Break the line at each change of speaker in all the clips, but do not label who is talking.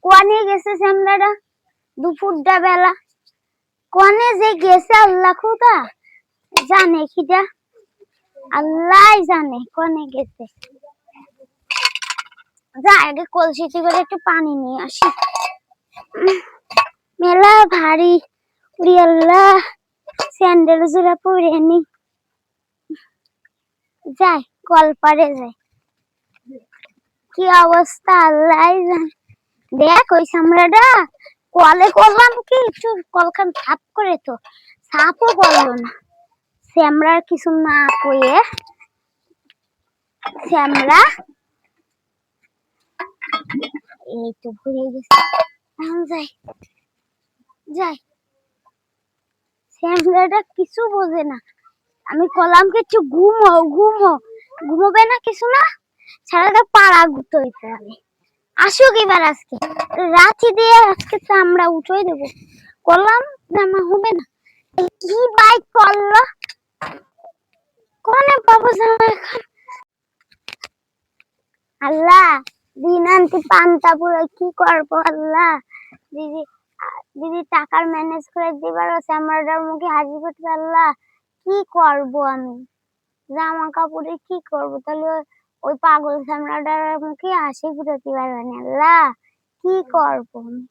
কোয়ানে গেছে শ্যামলাটা দুপুরটা বেলা, কোয়ানে যে গেছে আল্লাহ খুদা জানে, খিদা আল্লাহ জানে কোয়ানে গেছে। যা আগে কলসিতে করে একটু পানি নিয়ে আসি, মেলা ভারী। উড়ি আল্লাহ, স্যান্ডেল জোড়া পরে নি, যাই কল পারে যাই। কি অবস্থা আল্লাহ জানে। দেখ ওই সামরাটা কলে করলাম কি একটু কলখান সাফ করে, তো সাফও করলো না। শ্যামরার কিছু না কয়ে শ্যামরা এই তো ভরে গেছে। এখন যাই যাই, শ্যামরাটা কিছু বোঝে না। আমি কলাম কিছু ঘুমো ঘুমো, ঘুমোবে না কিছু না, সারাটা পাড়া ঘুরতে হইতে হবে। আসুক এবার আজকে রাতি দিয়ে, আজকে তো আমরা উঠোই দেবো। কলাম জামা হবে না, কি বাইক করলো কোনে পাবো জামা এখন। আল্লাহ দিন আনতে পান্তা পুরো কি করবো আল্লাহ। দিদি দিদি টাকার ম্যানেজ করে দিবার আছে, আমার মুখে হাজির করতে। আল্লাহ কি করব আমি, জামা কাপড়ে কি করব, তাহলে ওই পাগল সামরাটার মুখে হাসি ফুটাতে পারবে না। আল্লাহ কি করব আমি,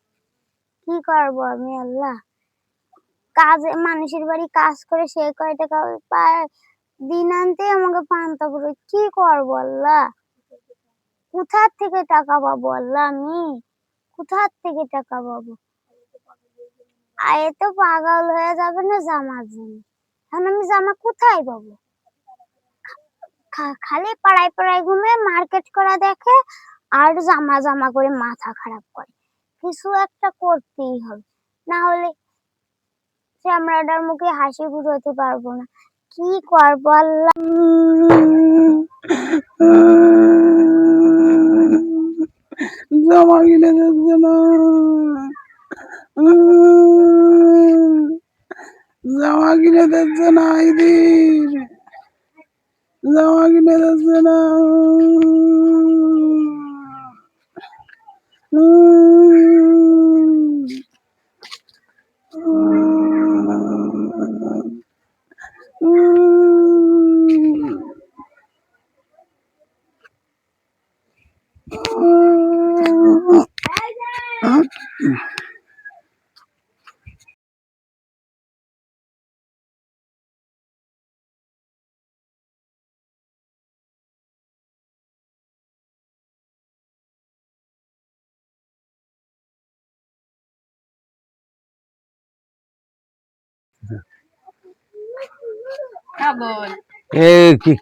কি করব আমি আল্লাহ। কাজে মানুষের বাড়ি কাজ করে সে কয় টাকা পায়, দিন আনতে আমাকে পান্তা পুরো কি করব আল্লাহ। কোথা থেকে টাকা পাবো আল্লাহ, আমি কোথা থেকে টাকা পাবো। আয়ে তো পাগল হয়ে যাবে না জামার জন্য, এখন আমি জামা কোথায় পাবো। খালি পাড়ায় পাড়ায় ঘুমে মার্কেট করা দেখে আর জামা জামা করে মাথা খারাপ করে। কিছু একটা করতেই হবে, না হলে শ্যামরাটার মুখে হাসি ফুটাতে পারবো না। কি করবো আল্লাহ।
জামা কিনে দিচ্ছে না, জামা কিনে দিচ্ছে না, ইদির জামা কিনে দিচ্ছে না।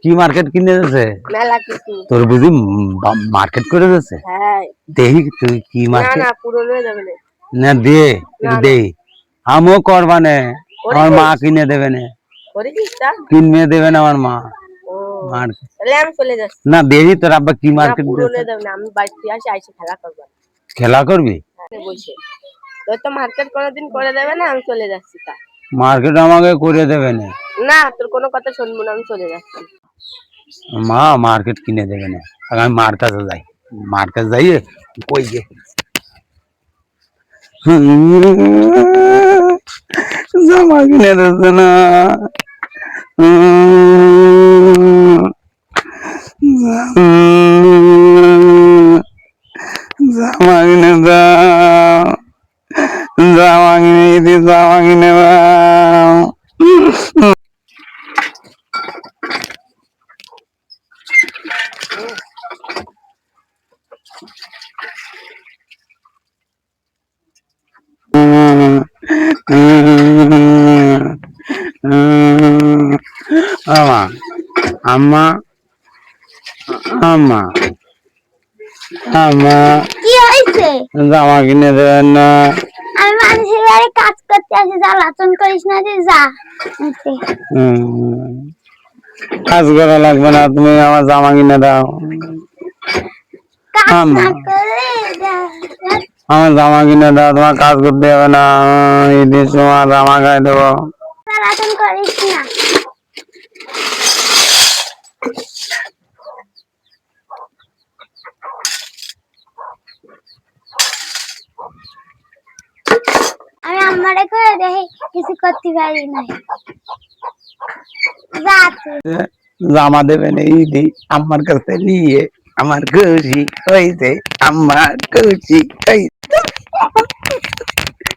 কি মার্কেট কিনে দিচ্ছে
মেলা কিছু
তোর বুঝি মার্কেট করে দিচ্ছে।
হ্যাঁ
দেখি তুই কি মার্কেট
না পুরো লয়ে যাবে
না দে দে, আমিও করবা নে, আমার মা কিনে দেবে না, কিনে দেবে না আমার মা।
তাহলে আমি চলে যাচ্ছি।
না দেখি তোর আব্বা কি মার্কেট
পুরো লয়ে যাবে না, আমি বাড়িতে আসি আইসে খেলা করবো।
খেলা করবি
বসে তোর তো মার্কেট কোনোদিন করে দেবে না, আমি চলে যাচ্ছি। তা
মার্কেট আমাকে করে দেবে না,
না তোর কোনো কথা শুনবো না, আমি চলে যাচ্ছি।
মা মার্কেট কিনে দেবে না, আমি মার কাছে যাই, মার কাছে যাই কই গে জামা কিনে দিচ্ছে না, জামা কিনে দাও, জামা কিনে দিদি, জামা কিনে দাও। আমা আম্মা আম্মা আম্মা
কি হয়েছে,
জামা কিনে দেবেন না।
আমি মানুষের বাড়ি কাজ করতে আসি, জ্বালাতন করিস না রে, যা।
কাজ করা লাগবে না, তুমি আমার জামা কিনে দাও।
কাজ না করে
আমার জামা কিনে দাও, তোমার কাজ করতে হবে না, ঈদের সময় জামা গায়ে দেবো।
জ্বালাতন করিস না। জামাটা করে দেখি কিছু করতে পারি না। যা তুই।
জামা দেবেন ঈদে আমার কাছে নিয়ে আমার খুশি হয়েছে, আমার খুশি হয়েছে।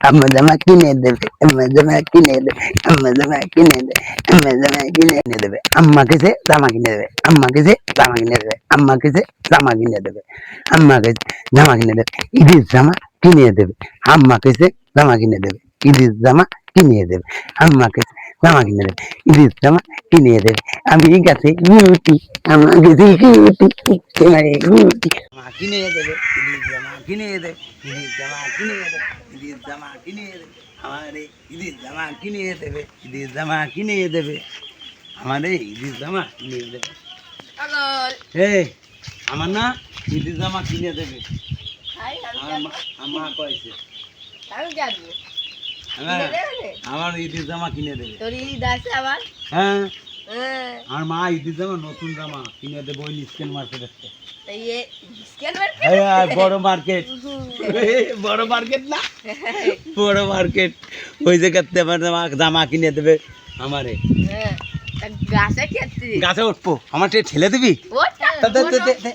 আম্মা জামা কিনে দেবে, আম্মা জামা কিনে দেবে, আম্মা জামা কিনে দেবে, আম্মা জামা কিনে দেবে, আম্মা কেছে জামা কিনে দেবে, আম্মা কেছে জামা কিনে দেবে, আম্মা কেছে জামা কিনে দেবে, আম্মা কেছে জামা কিনে দেবে, ঈদের জামা কিনে দেবে, আম্মা কেছে জামা কিনে দেবে, ঈদের জামা কিনে দেবে, আম্মা কেছে জামা কিনে দেবে, ঈদের জামা কিনে দেবে। আমি গাছে গুটি, আমার গাছে গুটি, তোমারে গুটি জামা কিনে দেবে, ঈদের জামা কিনে দেবে, ঈদের জামা কিনে দেবে, ঈদের জামা কিনে দেবে, আমারে ঈদের জামা কিনে দেবে, ঈদের জামা কিনে দেবে, আমারে ঈদের জামা কিনে দেবে।
হ্যালো
এই আমার না ঈদের জামা কিনে দেবে।
হাই
আমার কয়েছে
আমি জানবো
আমার ঈদের জামা কিনে দেবে।
তোর ঈদ আছে আবার
হ্যাঁ
হ্যাঁ
আর মা ঈদের জামা নতুন জামা কিনে দেবে ওই স্কেন মার্কেট আসতে।
এই স্ক্যান মার্কেট
বড় মার্কেট, বড় মার্কেট না বড় মার্কেট, ওই জায়গাতে আমার জামা কিনে দেবে আমারে।
হ্যাঁ তা গাছে খেতে
গাছে উঠবো, আমার ঠেলে দিবি?
ওটা
দে, দে, দে, দে।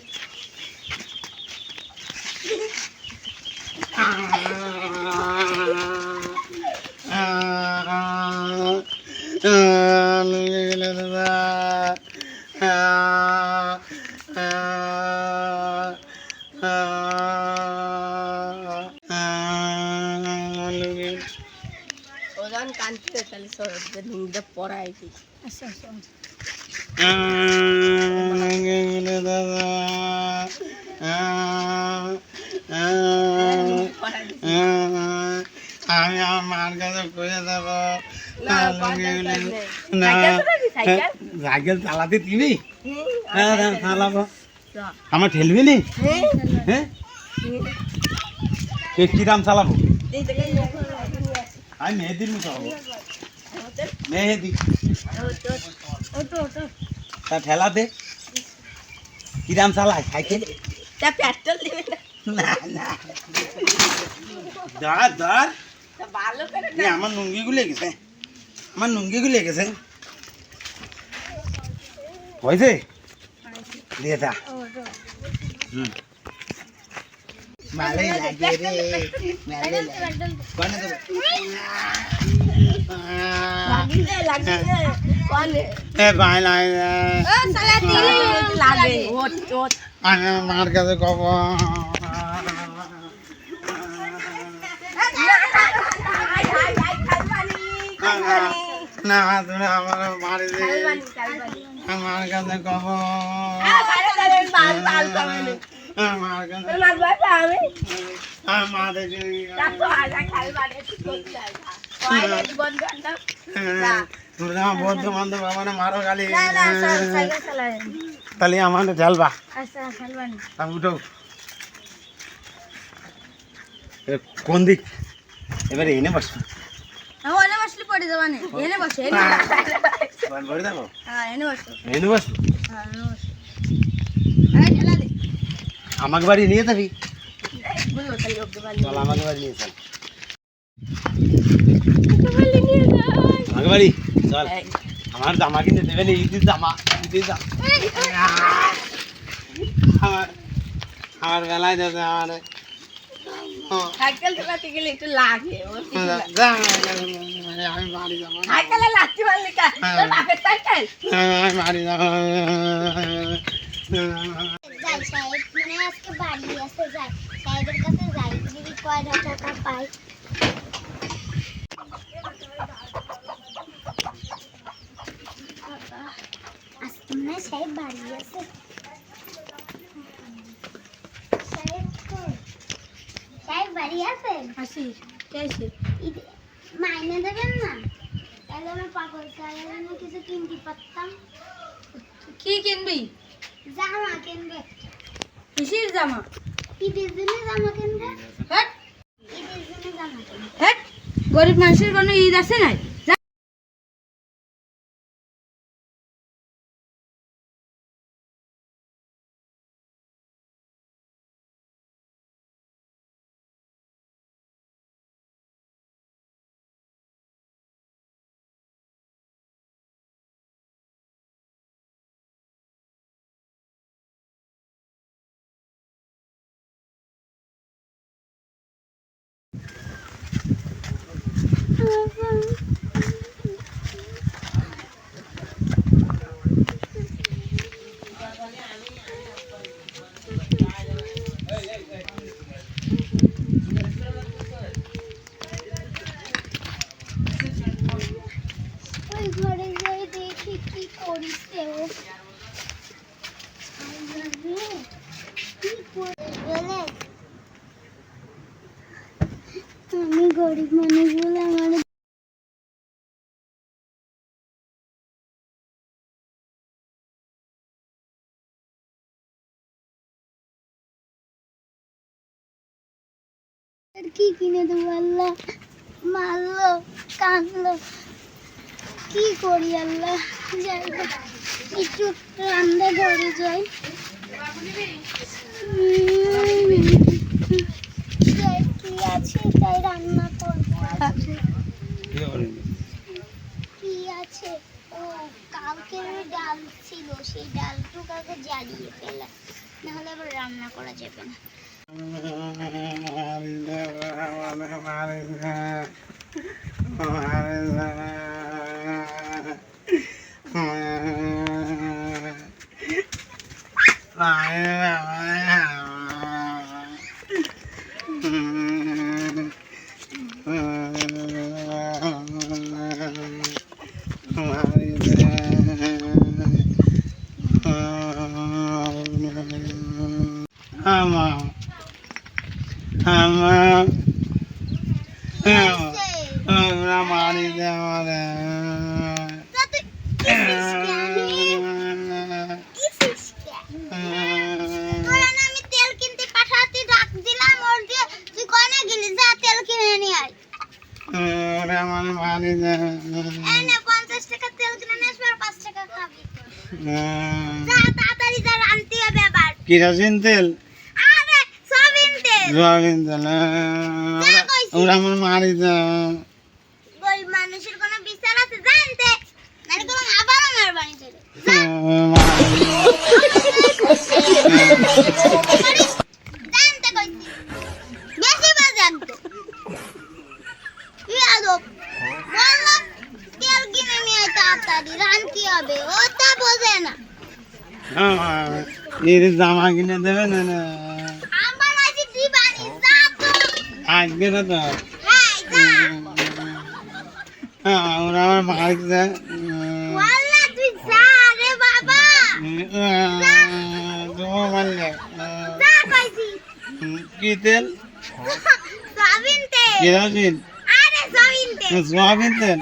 ওজন কানতে তাহলে সরদের হিংদা পড়াই কি
আচ্ছা আচ্ছা।
পড়াই দিছি
আমি আমার মার কাছে খুঁজে দেবো।
না পড়াই নেই সাইকেল চালাবি সাইকেল
সাইকেল চালাতে দিবি?
হুম,
হ্যাঁ
সাইকেল
চালাবো।
চালা।
আমার ঠেলবি নি?
হুম,
হ্যাঁ
হুম।
কি দাম চালাবো?
এই দেখে নিয়ে আসি।
আমি মেহেদির মতো হবো, মেহেদি। তা ঠেলা দে, কি দাম চালায় সাইকেল?
তা পেট্রোল দিবে না
না না ধর ধর,
তা ভালো করে
এ আমার লুঙ্গি গুলে গেছে, আমার লুঙ্গি গুলে গেছে। হয়েছে দিয়ে যা। হুম ভালোই লাগে রে, ভালোই লাগে। কোনে দেবো?
লাগিয়ে লাগিয়ে কোনে
এ ভাই লাগে,
ও সালা দিলে লাগে ওট ওট
আমি আমার মার কাছে কব।
হাই হাই হাই খালবানি খালবানি
না তুমি আমার মারি দে,
খালবানি খালবানি
আমার কাছে কব,
আরে আরে বাল বাল কামানে
আমার কাছে
তোর মার বাবা আমি
আমার মা দেখি
তা তো আজা খালবানি তুই যাই কয় বন্ধ না
তুমি আমার বন্ধু বান্ধব আমার মারো গালি,
না না সাইকেল চালাই।
তাহলে আমার ঢালবা।
আচ্ছা খেলবানি।
আমি উঠো, কোন দিক? এবারে এনে বসবো,
আমি ওনে বসলে পড়ে যাবা না। এনে বসে এনে।
বলে দেবো,
হ্যাঁ এনে বসো।
এনে বসবো।
হ্যাঁ এনে বসো। আরে খেলা দে।
আমাকে বাড়ি নিয়ে যাবি?
বুঝো তাই ওকে বালি।
চল আমাকে বাড়ি নিয়ে চল,
বালি নিয়ে যাই
আমাকে বাড়ি চল। আমার জামা কিনে দেবে না, ঈদের জামা, ঈদের জামা। আমার আমার বেলায় দেবে আমার
সাইকেল চালাতে গেলে একটু লাগে
আমি বাড়ি যাবো,
সাইকেলে লাগতে পারলি কা তোর বাপের সাইকেল
আমি বাড়ি যাবো।
যাই সাহেব মানে আজকে বাড়ি আসতে যাই সাহেবের কাছে যাই যদি কয় টাকা পাই। আজকে মানে সাহেব বাড়ি আছে। সাহেব কই? সাহেব বাড়ি আছেন?
আসি কেসে
মাইনে দেবেন না? তাহলে আমি পাগল চালের জন্য কিছু কিনতে পারতাম।
কি কিনবি
জামা কিনবে,
কিসের জামা
ঈদের জন্য জামা কিনবে,
হ্যাঁ
ঈদের জন্য জামা কিনবে।
হ্যাঁ গরিব মানুষের কোনো ঈদ আছে নাই
আমি গরিব মানুষ বলে আমার কি কিনে দেবো আল্লাহ, মারলো কাঁদলো, কি করি আল্লাহ। যাই হোক, একটু রান্না ঘরে যাই। কি আছে তাই রান্না করবো আজকে। কি আছে? ও কালকের ওই ডাল ছিল, সেই ডালটুকু আগে জ্বালিয়ে ফেলা, নাহলে আবার রান্না করা যাবে না।
কিরোসিন তেল, সয়াবিন তেল, ওরা আমার মারি
গরিব মানুষের কোনো বিচার আছে জানতে, মানে কোনো আবার আমার বাড়ি চলে জানতে কইছি, বেশি বা জানতে কি আদব। বললাম তেল কিনে নিয়ে তাড়াতাড়ি রান্তি হবে, ও তা বোঝে না।
এর জামা কিনে দেবে না?
আমার আজকে দিবানি যা তো,
আজকে না তো
হ্যাঁ যা।
ওরা আমার মারিতে
ওয়াল্লাহ তুই যা রে বাবা,
তোমার মারলে
যা কইছি।
কি তেল?
সয়াবিন তেল।
কেরোসিন?
আরে সয়াবিন তেল।
সোয়াবিন তেল।